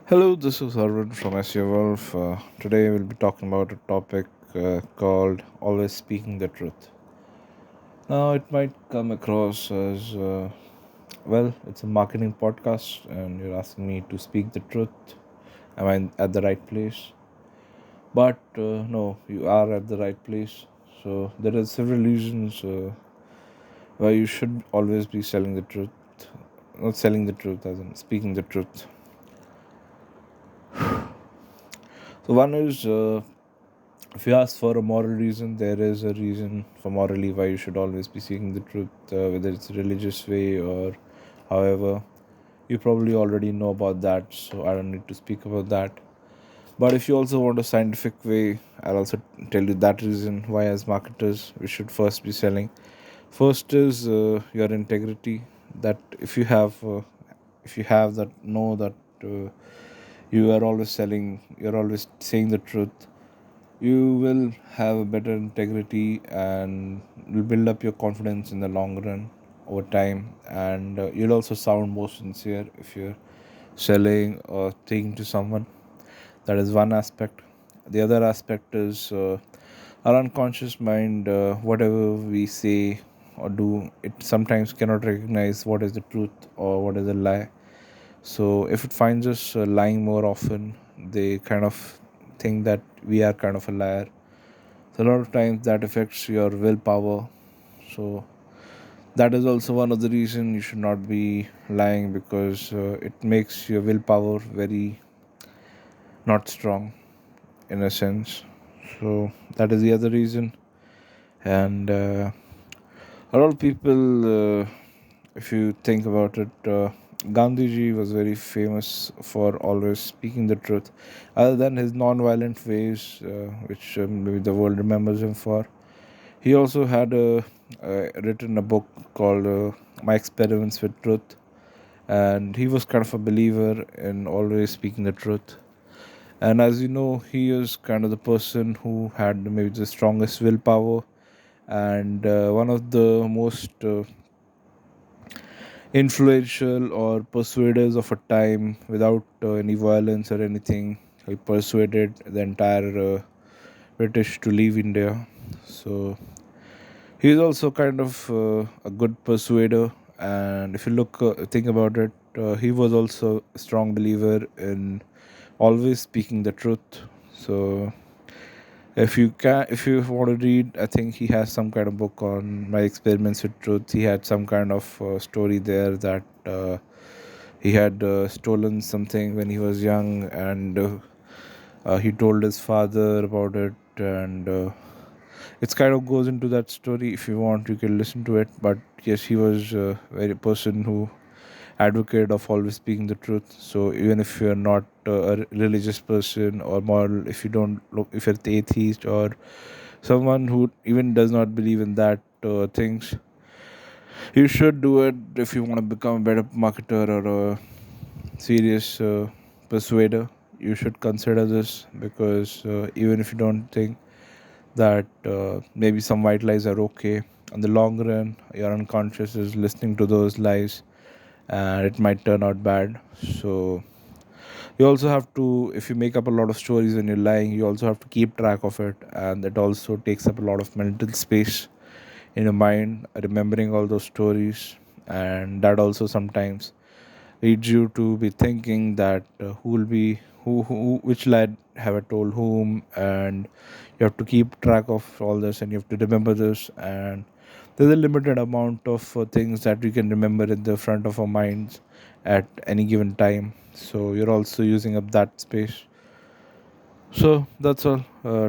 Hello, this is Harwin from Wolf. Today we'll be talking about a topic called always speaking the truth. Now, it might come across as it's a marketing podcast, and you're asking me to speak the truth. Am I at the right place? But no, you are at the right place. So, there are several reasons why you should always be selling the truth, not selling the truth, as in speaking the truth. So, one is if you ask for a moral reason, there is a reason for morally why you should always be seeking the truth, whether it's a religious way or however. You probably already know about that, so I don't need to speak about that. But if you also want a scientific way, I'll also tell you that reason why, as marketers, we should first be selling. First is your integrity. That if you have that, know that you are always selling, you're always saying the truth, you will have a better integrity and will build up your confidence in the long run over time, and you'll also sound more sincere if you're selling or speaking to someone. That is one aspect. The other aspect is our unconscious mind, whatever we say or do, it sometimes cannot recognize what is the truth or what is a lie. So if it finds us lying more often, they kind of think that we are kind of a liar. So a lot of times that affects your willpower. So that is also one of the reason you should not be lying, because it makes your willpower very not strong in a sense. So that is the other reason. And a lot of people, if you think about it, Gandhiji was very famous for always speaking the truth. Other than his non-violent ways, which maybe the world remembers him for, he also had written a book called My Experiments with Truth, and he was kind of a believer in always speaking the truth. And as you know, he is kind of the person who had maybe the strongest willpower and one of the most influential or persuaders of a time without any violence or anything. He persuaded the entire British to leave India. So he is also kind of a good persuader, and if you think about it, he was also a strong believer in always speaking the truth. So if you want to read, I think he has some kind of book on my experiments with truth. He had some kind of story there that he had stolen something when he was young, and he told his father about it, and it's kind of goes into that story. If you want, you can listen to it. But yes, he was a very person who advocate of always speaking the truth. So even if you're not a religious person or moral, if you don't look, if you're the atheist or someone who even does not believe in that things, you should do it if you want to become a better marketer or a serious persuader. You should consider this, because even if you don't think that maybe some white lies are okay, in the long run your unconscious is listening to those lies, and it might turn out bad. So you also have to, if you make up a lot of stories when you're lying, you also have to keep track of it, and that also takes up a lot of mental space in your mind, remembering all those stories. And that also sometimes leads you to be thinking that who will be who which lad have I told whom, and you have to keep track of all this, and you have to remember this. And there's a limited amount of things that we can remember in the front of our minds at any given time, so you're also using up that space. So that's all.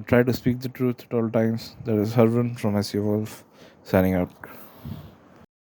Try to speak the truth at all times. That is Harvin from SU Wolf, signing out.